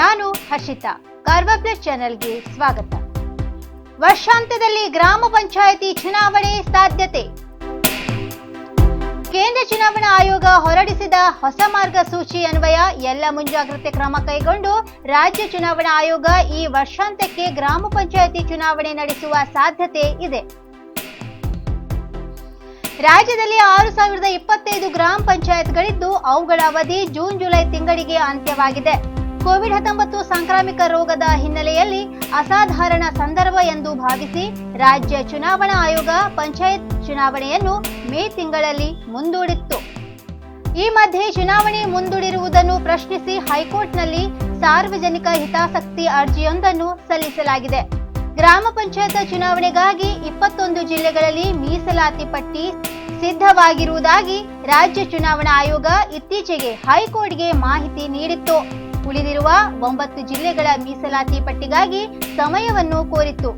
ನಾನು ಹರ್ಷಿತಾ. ಕಾರ್ವಾ ಪ್ಲಸ್ ಚಾನೆಲ್ಗೆ ಸ್ವಾಗತ. ವರ್ಷಾಂತ್ಯದಲ್ಲಿ ಗ್ರಾಮ ಪಂಚಾಯಿತಿ ಚುನಾವಣೆ ಸಾಧ್ಯತೆ. ಕೇಂದ್ರ ಚುನಾವಣಾ ಆಯೋಗ ಹೊರಡಿಸಿದ ಹೊಸ ಮಾರ್ಗಸೂಚಿ ಅನ್ವಯ ಎಲ್ಲ ಮುಂಜಾಗ್ರತೆ ಕ್ರಮ ಕೈಗೊಂಡು ರಾಜ್ಯ ಚುನಾವಣಾ ಆಯೋಗ ಈ ವರ್ಷಾಂತ್ಯಕ್ಕೆ ಗ್ರಾಮ ಪಂಚಾಯಿತಿ ಚುನಾವಣೆ ನಡೆಸುವ ಸಾಧ್ಯತೆ ಇದೆ. ರಾಜ್ಯದಲ್ಲಿ 6025 ಗ್ರಾಮ ಪಂಚಾಯತ್ಗಳಿದ್ದು ಅವುಗಳ ಅವಧಿ ಜೂನ್ ಜುಲೈ ತಿಂಗಳಿಗೆ ಅಂತ್ಯವಾಗಿದೆ. ಕೋವಿಡ್-19 ಸಾಂಕ್ರಾಮಿಕ ರೋಗದ ಹಿನ್ನೆಲೆಯಲ್ಲಿ ಅಸಾಧಾರಣ ಸಂದರ್ಭ ಎಂದು ಭಾವಿಸಿ ರಾಜ್ಯ ಚುನಾವಣಾ ಆಯೋಗ ಪಂಚಾಯತ್ ಚುನಾವಣೆಯನ್ನು ಮೇ ತಿಂಗಳಲ್ಲಿ ಮುಂದೂಡಿತ್ತು. ಈ ಮಧ್ಯೆ ಚುನಾವಣೆ ಮುಂದೂಡಿರುವುದನ್ನು ಪ್ರಶ್ನಿಸಿ ಹೈಕೋರ್ಟ್ನಲ್ಲಿ ಸಾರ್ವಜನಿಕ ಹಿತಾಸಕ್ತಿ ಅರ್ಜಿಯೊಂದನ್ನು ಸಲ್ಲಿಸಲಾಗಿದೆ. ಗ್ರಾಮ ಪಂಚಾಯತ್ ಚುನಾವಣೆಗಾಗಿ 21 ಜಿಲ್ಲೆಗಳಲ್ಲಿ ಮೀಸಲಾತಿ ಪಟ್ಟಿ ಸಿದ್ಧವಾಗಿರುವುದಾಗಿ ರಾಜ್ಯ ಚುನಾವಣಾ ಆಯೋಗ ಇತ್ತೀಚೆಗೆ ಹೈಕೋರ್ಟ್ಗೆ ಮಾಹಿತಿ ನೀಡಿತ್ತು. ಉಳಿದಿರುವ 9 ಜಿಲ್ಲೆಗಳ ಮೀಸಲಾತಿ ಪಟ್ಟಿಗಾಗಿ ಸಮಯವನ್ನು ಕೋರಿತ್ತು.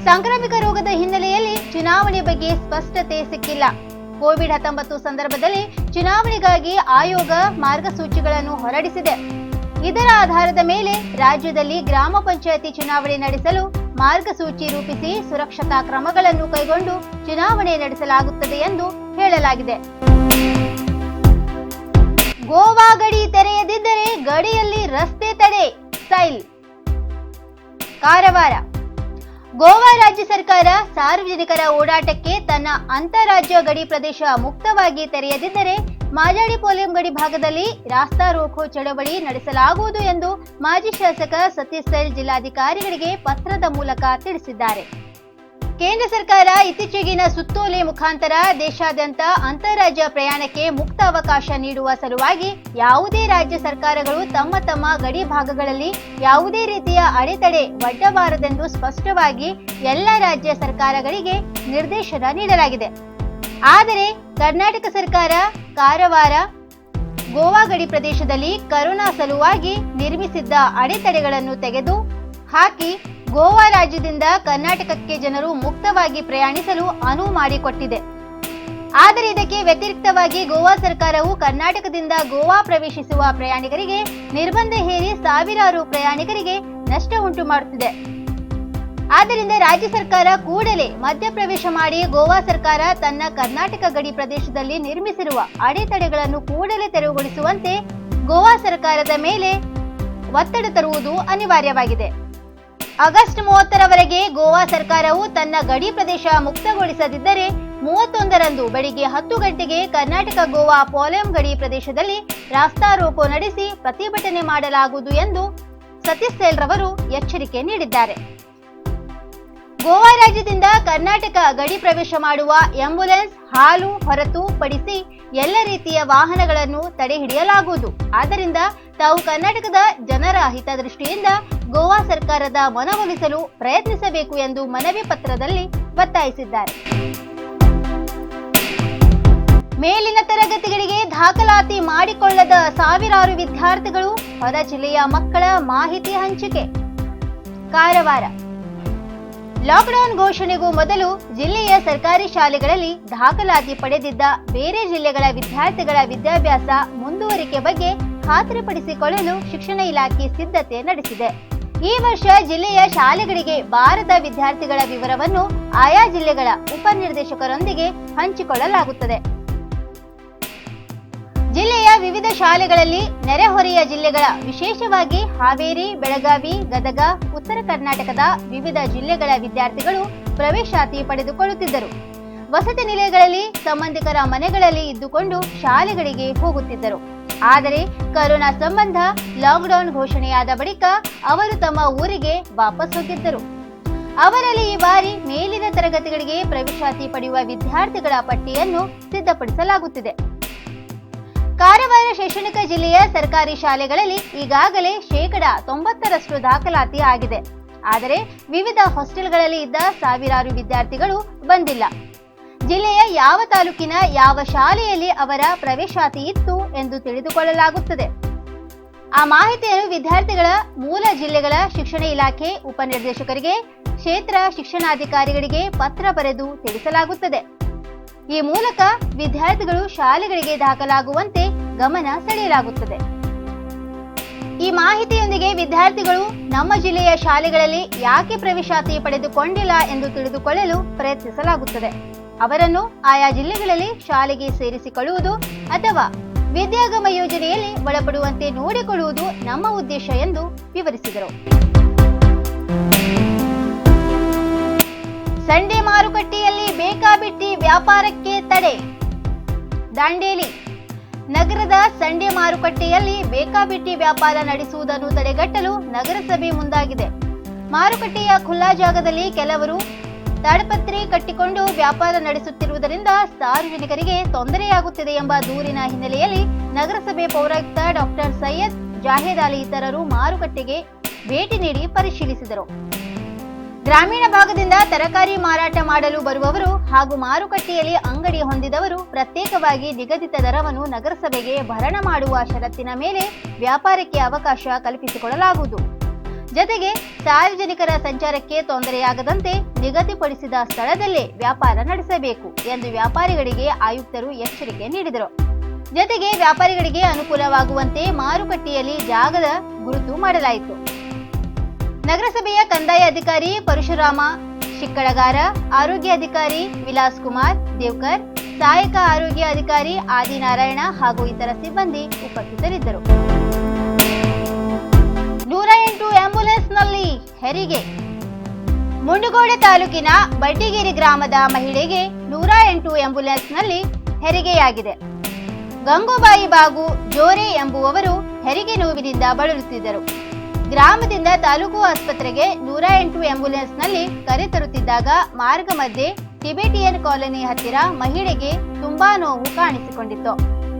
ಸಾಂಕ್ರಾಮಿಕ ರೋಗದ ಹಿನ್ನೆಲೆಯಲ್ಲಿ ಚುನಾವಣೆ ಬಗ್ಗೆ ಸ್ಪಷ್ಟತೆ ಸಿಕ್ಕಿಲ್ಲ. ಕೋವಿಡ್-19 ಸಂದರ್ಭದಲ್ಲಿ ಚುನಾವಣೆಗಾಗಿ ಆಯೋಗ ಮಾರ್ಗಸೂಚಿಗಳನ್ನು ಹೊರಡಿಸಿದೆ. ಇದರ ಆಧಾರದ ಮೇಲೆ ರಾಜ್ಯದಲ್ಲಿ ಗ್ರಾಮ ಪಂಚಾಯಿತಿ ಚುನಾವಣೆ ನಡೆಸಲು ಮಾರ್ಗಸೂಚಿ ರೂಪಿಸಿ ಸುರಕ್ಷತಾ ಕ್ರಮಗಳನ್ನು ಕೈಗೊಂಡು ಚುನಾವಣೆ ನಡೆಸಲಾಗುತ್ತದೆ ಎಂದು ಹೇಳಲಾಗಿದೆ. ಗೋವಾ ಗಡಿ ತೆರೆಯದಿದ್ದರೆ ಗಡಿಯಲ್ಲಿ ರಸ್ತೆ ತಡೆ ಸ್ಟೈಲ್. ಕಾರವಾರ. ಗೋವಾ ರಾಜ್ಯ ಸರ್ಕಾರ ಸಾರ್ವಜನಿಕರ ಓಡಾಟಕ್ಕೆ ತನ್ನ ಅಂತಾರಾಜ್ಯ ಗಡಿ ಪ್ರದೇಶ ಮುಕ್ತವಾಗಿ ತೆರೆಯದಿದ್ದರೆ ಮಾಜಾಡಿ-ಪೋಲೆಂ ಗಡಿ ಭಾಗದಲ್ಲಿ ರಾಸ್ತಾ ರೋಕೋ ಚಳವಳಿ ನಡೆಸಲಾಗುವುದು ಎಂದು ಮಾಜಿ ಶಾಸಕ ಸತೀಶ್ ಸೈಲ್ ಜಿಲ್ಲಾಧಿಕಾರಿಗಳಿಗೆ ಪತ್ರದ ಮೂಲಕ ತಿಳಿಸಿದ್ದಾರೆ. ಕೇಂದ್ರ ಸರ್ಕಾರ ಇತ್ತೀಚೆಗಿನ ಸುತ್ತೋಲೆ ಮುಖಾಂತರ ದೇಶಾದ್ಯಂತ ಅಂತಾರಾಜ್ಯ ಪ್ರಯಾಣಕ್ಕೆ ಮುಕ್ತ ಅವಕಾಶ ನೀಡುವ ಸಲುವಾಗಿ ಯಾವುದೇ ರಾಜ್ಯ ಸರ್ಕಾರಗಳು ತಮ್ಮ ಗಡಿ ಭಾಗಗಳಲ್ಲಿ ಯಾವುದೇ ರೀತಿಯ ಅಡೆತಡೆ ಒಡ್ಡಬಾರದೆಂದು ಸ್ಪಷ್ಟವಾಗಿ ಎಲ್ಲ ರಾಜ್ಯ ಸರ್ಕಾರಗಳಿಗೆ ನಿರ್ದೇಶನ ನೀಡಲಾಗಿದೆ. ಆದರೆ ಕರ್ನಾಟಕ ಸರ್ಕಾರ ಕಾರವಾರ ಗೋವಾ ಗಡಿ ಪ್ರದೇಶದಲ್ಲಿ ಕರೋನಾ ಸಲುವಾಗಿ ನಿರ್ಮಿಸಿದ್ದ ಅಡೆತಡೆಗಳನ್ನು ತೆಗೆದು ಹಾಕಿ ಗೋವಾ ರಾಜ್ಯದಿಂದ ಕರ್ನಾಟಕಕ್ಕೆ ಜನರು ಮುಕ್ತವಾಗಿ ಪ್ರಯಾಣಿಸಲು ಅನುವು ಮಾಡಿಕೊಟ್ಟಿದೆ. ಆದರೆ ಇದಕ್ಕೆ ವ್ಯತಿರಿಕ್ತವಾಗಿ ಗೋವಾ ಸರ್ಕಾರವು ಕರ್ನಾಟಕದಿಂದ ಗೋವಾ ಪ್ರವೇಶಿಸುವ ಪ್ರಯಾಣಿಕರಿಗೆ ನಿರ್ಬಂಧ ಹೇರಿ ಸಾವಿರಾರು ಪ್ರಯಾಣಿಕರಿಗೆ ನಷ್ಟ ಉಂಟು ಮಾಡುತ್ತಿದೆ. ಆದ್ದರಿಂದ ರಾಜ್ಯ ಸರ್ಕಾರ ಕೂಡಲೇ ಮಧ್ಯಪ್ರವೇಶ ಮಾಡಿ ಗೋವಾ ಸರ್ಕಾರ ತನ್ನ ಕರ್ನಾಟಕ ಗಡಿ ಪ್ರದೇಶದಲ್ಲಿ ನಿರ್ಮಿಸಿರುವ ಅಡೆತಡೆಗಳನ್ನು ಕೂಡಲೇ ತೆರವುಗೊಳಿಸುವಂತೆ ಗೋವಾ ಸರ್ಕಾರದ ಮೇಲೆ ಒತ್ತಡ ತರುವುದು ಅನಿವಾರ್ಯವಾಗಿದೆ. ಆಗಸ್ಟ್ 30ರವರೆಗೆ ಗೋವಾ ಸರ್ಕಾರವು ತನ್ನ ಗಡಿ ಪ್ರದೇಶ ಮುಕ್ತಗೊಳಿಸದಿದ್ದರೆ 31ರಂದು ಬೆಳಿಗ್ಗೆ 10 ಗಂಟೆಗೆ ಕರ್ನಾಟಕ ಗೋವಾ ಪೋಲೆಂ ಗಡಿ ಪ್ರದೇಶದಲ್ಲಿ ರಾಸ್ತಾ ರೋಕೋ ನಡೆಸಿ ಪ್ರತಿಭಟನೆ ಮಾಡಲಾಗುವುದು ಎಂದು ಸತೀಶ್ ಸೈಲ್ ರವರು ಎಚ್ಚರಿಕೆ ನೀಡಿದ್ದಾರೆ. ಗೋವಾ ರಾಜ್ಯದಿಂದ ಕರ್ನಾಟಕ ಗಡಿ ಪ್ರವೇಶ ಮಾಡುವ ಆಂಬ್ಯುಲೆನ್ಸ್ ಹಾಲು ಹೊರತು ಪಡಿಸಿ ಎಲ್ಲ ರೀತಿಯ ವಾಹನಗಳನ್ನು ತಡೆ ಹಿಡಿಯಲಾಗುವುದು. ಆದ್ದರಿಂದ ತಾವು ಕರ್ನಾಟಕದ ಜನರ ಹಿತದೃಷ್ಟಿಯಿಂದ ಗೋವಾ ಸರ್ಕಾರದ ಮನವೊಲಿಸಲು ಪ್ರಯತ್ನಿಸಬೇಕು ಎಂದು ಮನವಿ ಪತ್ರದಲ್ಲಿ ಒತ್ತಾಯಿಸಿದ್ದಾರೆ. ಮೇಲಿನ ತರಗತಿಗಳಿಗೆ ದಾಖಲಾತಿ ಮಾಡಿಕೊಳ್ಳದ ಸಾವಿರಾರು ವಿದ್ಯಾರ್ಥಿಗಳು, ಹೊರ ಜಿಲ್ಲೆಯ ಮಕ್ಕಳ ಮಾಹಿತಿ ಹಂಚಿಕೆ. ಕಾರವಾರ. ಲಾಕ್ಡೌನ್ ಘೋಷಣೆಗೂ ಮೊದಲು ಜಿಲ್ಲೆಯ ಸರ್ಕಾರಿ ಶಾಲೆಗಳಲ್ಲಿ ದಾಖಲಾತಿ ಪಡೆದಿದ್ದ ಬೇರೆ ಜಿಲ್ಲೆಗಳ ವಿದ್ಯಾರ್ಥಿಗಳ ವಿದ್ಯಾಭ್ಯಾಸ ಮುಂದುವರಿಕೆ ಬಗ್ಗೆ ಖಾತ್ರಿಪಡಿಸಿಕೊಳ್ಳಲು ಶಿಕ್ಷಣ ಇಲಾಖೆ ಸಿದ್ಧತೆ ನಡೆಸಿದೆ. ಈ ವರ್ಷ ಜಿಲ್ಲೆಯ ಶಾಲೆಗಳಿಗೆ ಬಾರದ ವಿದ್ಯಾರ್ಥಿಗಳ ವಿವರವನ್ನು ಆಯಾ ಜಿಲ್ಲೆಗಳ ಉಪನಿರ್ದೇಶಕರೊಂದಿಗೆ ಹಂಚಿಕೊಳ್ಳಲಾಗುತ್ತದೆ. ಜಿಲ್ಲೆಯ ವಿವಿಧ ಶಾಲೆಗಳಲ್ಲಿ ನೆರೆಹೊರೆಯ ಜಿಲ್ಲೆಗಳ ವಿಶೇಷವಾಗಿ ಹಾವೇರಿ, ಬೆಳಗಾವಿ, ಗದಗ, ಉತ್ತರ ಕರ್ನಾಟಕದ ವಿವಿಧ ಜಿಲ್ಲೆಗಳ ವಿದ್ಯಾರ್ಥಿಗಳು ಪ್ರವೇಶಾತಿ ಪಡೆದುಕೊಳ್ಳುತ್ತಿದ್ದರು. ವಸತಿ ನಿಲಯಗಳಲ್ಲಿ ಸಂಬಂಧಿಕರ ಮನೆಗಳಲ್ಲಿ ಇದ್ದುಕೊಂಡು ಶಾಲೆಗಳಿಗೆ ಹೋಗುತ್ತಿದ್ದರು. ಆದರೆ ಕರೋನಾ ಸಂಬಂಧ ಲಾಕ್ಡೌನ್ ಘೋಷಣೆಯಾದ ಬಳಿಕ ಅವರು ತಮ್ಮ ಊರಿಗೆ ವಾಪಸ್ ಹೋಗಿದ್ದರು. ಅವರಲ್ಲಿ ಈ ಬಾರಿ ಮೇಲಿನ ತರಗತಿಗಳಿಗೆ ಪ್ರವೇಶಾತಿ ಪಡೆಯುವ ವಿದ್ಯಾರ್ಥಿಗಳ ಪಟ್ಟಿಯನ್ನು ಸಿದ್ಧಪಡಿಸಲಾಗುತ್ತಿದೆ. ಕಾರವಾರ ಶೈಕ್ಷಣಿಕ ಜಿಲ್ಲೆಯ ಸರ್ಕಾರಿ ಶಾಲೆಗಳಲ್ಲಿ ಈಗಾಗಲೇ 90% ದಾಖಲಾತಿ ಆಗಿದೆ. ಆದರೆ ವಿವಿಧ ಹಾಸ್ಟೆಲ್ಗಳಲ್ಲಿ ಇದ್ದ ಸಾವಿರಾರು ವಿದ್ಯಾರ್ಥಿಗಳು ಬಂದಿಲ್ಲ. ಜಿಲ್ಲೆಯ ಯಾವ ತಾಲೂಕಿನ ಯಾವ ಶಾಲೆಯಲ್ಲಿ ಅವರ ಪ್ರವೇಶಾತಿ ಇತ್ತು ಎಂದು ತಿಳಿದುಕೊಳ್ಳಲಾಗುತ್ತದೆ. ಆ ಮಾಹಿತಿಯನ್ನು ವಿದ್ಯಾರ್ಥಿಗಳ ಮೂಲ ಜಿಲ್ಲೆಗಳ ಶಿಕ್ಷಣ ಇಲಾಖೆ ಉಪನಿರ್ದೇಶಕರಿಗೆ, ಕ್ಷೇತ್ರ ಶಿಕ್ಷಣಾಧಿಕಾರಿಗಳಿಗೆ ಪತ್ರ ಬರೆದು ತಿಳಿಸಲಾಗುತ್ತದೆ. ಈ ಮೂಲಕ ವಿದ್ಯಾರ್ಥಿಗಳು ಶಾಲೆಗಳಿಗೆ ದಾಖಲಾಗುವಂತೆ ಗಮನ ಸೆಳೆಯಲಾಗುತ್ತದೆ. ಈ ಮಾಹಿತಿಯೊಂದಿಗೆ ವಿದ್ಯಾರ್ಥಿಗಳು ನಮ್ಮ ಜಿಲ್ಲೆಯ ಶಾಲೆಗಳಲ್ಲಿ ಯಾಕೆ ಪ್ರವೇಶಾತಿ ಪಡೆದುಕೊಂಡಿಲ್ಲ ಎಂದು ತಿಳಿದುಕೊಳ್ಳಲು ಪ್ರಯತ್ನಿಸಲಾಗುತ್ತದೆ. ಅವರನ್ನು ಆಯಾ ಜಿಲ್ಲೆಗಳಲ್ಲಿ ಶಾಲೆಗೆ ಸೇರಿಸಿಕೊಳ್ಳುವುದು ಅಥವಾ ವಿದ್ಯಾಗಮ ಯೋಜನೆಯಲ್ಲಿ ಒಳಪಡುವಂತೆ ನೋಡಿಕೊಳ್ಳುವುದು ನಮ್ಮ ಉದ್ದೇಶ ಎಂದು ವಿವರಿಸಿದರು. ಸಂಡೆ ಮಾರುಕಟ್ಟೆಯಲ್ಲಿ ಬೇಕಾಬಿಟ್ಟಿ ವ್ಯಾಪಾರಕ್ಕೆ ತಡೆ. ದಾಂಡೇಲಿ ನಗರದ ಸಂಡೆ ಮಾರುಕಟ್ಟೆಯಲ್ಲಿ ಬೇಕಾಬಿಟ್ಟಿ ವ್ಯಾಪಾರ ನಡೆಸುವುದನ್ನು ತಡೆಗಟ್ಟಲು ನಗರಸಭೆ ಮುಂದಾಗಿದೆ. ಮಾರುಕಟ್ಟೆಯ ಖುಲ್ಲಾ ಜಾಗದಲ್ಲಿ ಕೆಲವರು ತಾಡಪತ್ರೆ ಕಟ್ಟಿಕೊಂಡು ವ್ಯಾಪಾರ ನಡೆಸುತ್ತಿರುವುದರಿಂದ ಸಾರ್ವಜನಿಕರಿಗೆ ತೊಂದರೆಯಾಗುತ್ತಿದೆ ಎಂಬ ದೂರಿನ ಹಿನ್ನೆಲೆಯಲ್ಲಿ ನಗರಸಭೆ ಪೌರಾಯುಕ್ತ ಡಾಕ್ಟರ್ ಸೈಯದ್ ಜಾಹೇದ್ ಅಲಿ ಇತರರು ಮಾರುಕಟ್ಟೆಗೆ ಭೇಟಿ ನೀಡಿ ಪರಿಶೀಲಿಸಿದರು. ಗ್ರಾಮೀಣ ಭಾಗದಿಂದ ತರಕಾರಿ ಮಾರಾಟ ಮಾಡಲು ಬರುವವರು ಹಾಗೂ ಮಾರುಕಟ್ಟೆಯಲ್ಲಿ ಅಂಗಡಿ ಹೊಂದಿದವರು ಪ್ರತ್ಯೇಕವಾಗಿ ನಿಗದಿತ ದರವನ್ನು ನಗರಸಭೆಗೆ ಭರಣ ಮಾಡುವ ಷರತ್ತಿನ ಮೇಲೆ ವ್ಯಾಪಾರಕ್ಕೆ ಅವಕಾಶ ಕಲ್ಪಿಸಿಕೊಡಲಾಗುವುದು. ಜತೆಗೆ ಸಾರ್ವಜನಿಕರ ಸಂಚಾರಕ್ಕೆ ತೊಂದರೆಯಾಗದಂತೆ ನಿಗದಿಪಡಿಸಿದ ಸ್ಥಳದಲ್ಲೇ ವ್ಯಾಪಾರ ನಡೆಸಬೇಕು ಎಂದು ವ್ಯಾಪಾರಿಗಳಿಗೆ ಆಯುಕ್ತರು ಎಚ್ಚರಿಕೆ ನೀಡಿದರು. ಜತೆಗೆ ವ್ಯಾಪಾರಿಗಳಿಗೆ ಅನುಕೂಲವಾಗುವಂತೆ ಮಾರುಕಟ್ಟೆಯಲ್ಲಿ ಜಾಗದ ಗುರುತು ಮಾಡಲಾಯಿತು. ನಗರಸಭೆಯ ಕಂದಾಯ ಅಧಿಕಾರಿ ಪರಶುರಾಮ ಶಿಕ್ಕಡಗಾರ, ಆರೋಗ್ಯ ಅಧಿಕಾರಿ ವಿಲಾಸ್ ಕುಮಾರ್ ದೇವ್ಕರ್, ಸಹಾಯಕ ಆರೋಗ್ಯ ಅಧಿಕಾರಿ ಆದಿನಾರಾಯಣ ಹಾಗೂ ಇತರ ಸಿಬ್ಬಂದಿ ಉಪಸ್ಥಿತರಿದ್ದರು. 108 ಆಂಬ್ಯುಲೆನ್ಸ್ನಲ್ಲಿ ಹೆರಿಗೆ. ಮುಂಡಗೋಡ ತಾಲೂಕಿನ ಬಡ್ಡಿಗೇರಿ ಗ್ರಾಮದ ಮಹಿಳೆಗೆ 108 ಆಂಬ್ಯುಲೆನ್ಸ್ನಲ್ಲಿ ಹೆರಿಗೆಯಾಗಿದೆ. ಗಂಗೂಬಾಯಿ ಬಾಗು ಜೋರೆ ಎಂಬುವವರು ಹೆರಿಗೆ ನೋವಿನಿಂದ ಬಳಲುತ್ತಿದ್ದರು. ಗ್ರಾಮದಿಂದ ತಾಲೂಕು ಆಸ್ಪತ್ರೆಗೆ 108 ಆಂಬ್ಯುಲೆನ್ಸ್ನಲ್ಲಿ ಕರೆತರುತ್ತಿದ್ದಾಗ ಮಾರ್ಗ ಮಧ್ಯೆ ಟಿಬೆಟಿಯನ್ ಕಾಲೋನಿ ಹತ್ತಿರ ಮಹಿಳೆಗೆ ತುಂಬಾ ನೋವು ಕಾಣಿಸಿಕೊಂಡಿತ್ತು.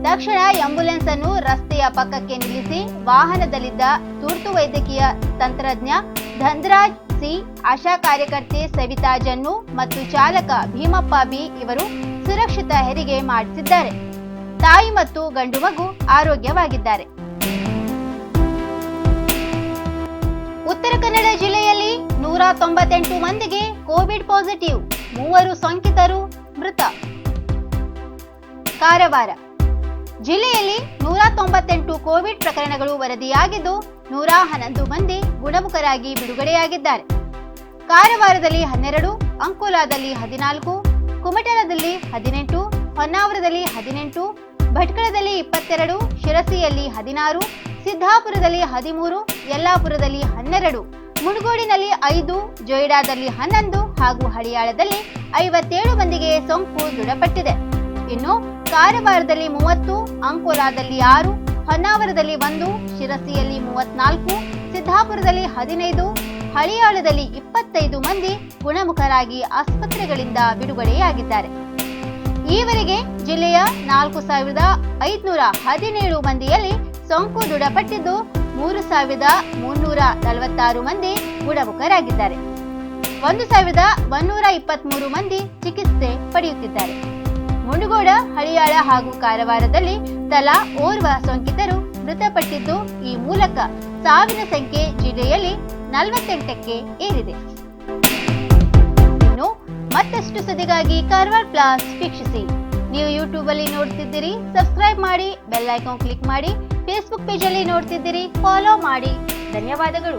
ತಕ್ಷಣ ಆಂಬ್ಯುಲೆನ್ಸ್ ಅನ್ನು ರಸ್ತೆಯ ಪಕ್ಕಕ್ಕೆ ನಿಲ್ಲಿಸಿ ವಾಹನದಲ್ಲಿದ್ದ ತುರ್ತು ವೈದ್ಯಕೀಯ ತಂತ್ರಜ್ಞ ಧನ್ರಾಜ್ ಸಿ, ಆಶಾ ಕಾರ್ಯಕರ್ತೆ ಸವಿತಾ ಜನ್ನು ಮತ್ತು ಚಾಲಕ ಭೀಮಪ್ಪ ಬಿ ಇವರು ಸುರಕ್ಷಿತ ಹೆರಿಗೆ ಮಾಡಿಸಿದ್ದಾರೆ. ತಾಯಿ ಮತ್ತು ಗಂಡು ಮಗು ಆರೋಗ್ಯವಾಗಿದ್ದಾರೆ. ಉತ್ತರ ಕನ್ನಡ ಜಿಲ್ಲೆಯಲ್ಲಿ 198 ಮಂದಿಗೆ ಕೋವಿಡ್ ಪಾಸಿಟಿವ್, 3 ಸೋಂಕಿತರು ಮೃತ. ಕಾರವಾರ ಜಿಲ್ಲೆಯಲ್ಲಿ 198 ಕೋವಿಡ್ ಪ್ರಕರಣಗಳು ವರದಿಯಾಗಿದ್ದು 111 ಮಂದಿ ಗುಣಮುಖರಾಗಿ ಬಿಡುಗಡೆಯಾಗಿದ್ದಾರೆ. ಕಾರವಾರದಲ್ಲಿ 12, ಅಂಕೋಲಾದಲ್ಲಿ 14, ಕುಮಟದಲ್ಲಿ 18, ಹೊನ್ನಾವರದಲ್ಲಿ 18, ಭಟ್ಕಳದಲ್ಲಿ 22, ಶಿರಸಿಯಲ್ಲಿ 16, ಸಿದ್ದಾಪುರದಲ್ಲಿ 13, ಯಲ್ಲಾಪುರದಲ್ಲಿ 12, ಮುಣಗೋಡಿನಲ್ಲಿ 5, ಜೊಯ್ಡಾದಲ್ಲಿ 11 ಹಾಗೂ ಹಳಿಯಾಳದಲ್ಲಿ 57 ಮಂದಿಗೆ ಸೋಂಕು ದೃಢಪಟ್ಟಿದೆ. ಇನ್ನು ಕಾರವಾರದಲ್ಲಿ 30, ಅಂಕೋಲಾದಲ್ಲಿ 6, ಹೊನ್ನಾವರದಲ್ಲಿ 1, ಶಿರಸಿಯಲ್ಲಿ 34, ಸಿದ್ದಾಪುರದಲ್ಲಿ 15, ಹಳಿಯಾಳದಲ್ಲಿ 25 ಮಂದಿ ಗುಣಮುಖರಾಗಿ ಆಸ್ಪತ್ರೆಗಳಿಂದ ಬಿಡುಗಡೆಯಾಗಿದ್ದಾರೆ. ಈವರೆಗೆ ಜಿಲ್ಲೆಯ 4517 ಮಂದಿಯಲ್ಲಿ ಸೋಂಕು ದೃಢಪಟ್ಟಿದ್ದು 3346 ಮಂದಿ ಗುಣಮುಖರಾಗಿದ್ದಾರೆ. 1123 ಮಂದಿ ಚಿಕಿತ್ಸೆ ಪಡೆಯುತ್ತಿದ್ದಾರೆ. ಮುಂಡಗೋಡ, ಹಳಿಯಾಳ ಹಾಗೂ ಕಾರವಾರದಲ್ಲಿ ತಲಾ ಓರ್ವ ಸೋಂಕಿತರು ಮೃತಪಟ್ಟಿದ್ದು, ಈ ಮೂಲಕ ಸಾವಿನ ಸಂಖ್ಯೆ ಜಿಲ್ಲೆಯಲ್ಲಿ 48ಕ್ಕೆ ಏರಿದೆ. ಇನ್ನು ಮತ್ತಷ್ಟು ಸುದ್ದಿಗಾಗಿ ಕಾರವಾರ ಪ್ಲಸ್ ವೀಕ್ಷಿಸಿ. ನೀವು ಯೂಟ್ಯೂಬ್ ಅಲ್ಲಿ ನೋಡ್ತಿದ್ದೀರಿ, ಸಬ್ಸ್ಕ್ರೈಬ್ ಮಾಡಿ, ಬೆಲ್ ಐಕಾನ್ ಕ್ಲಿಕ್ ಮಾಡಿ. ಫೇಸ್ಬುಕ್ ಪೇಜ್ ಅಲ್ಲಿ ನೋಡ್ತಿದ್ದೀರಿ, ಫಾಲೋ ಮಾಡಿ. ಧನ್ಯವಾದಗಳು.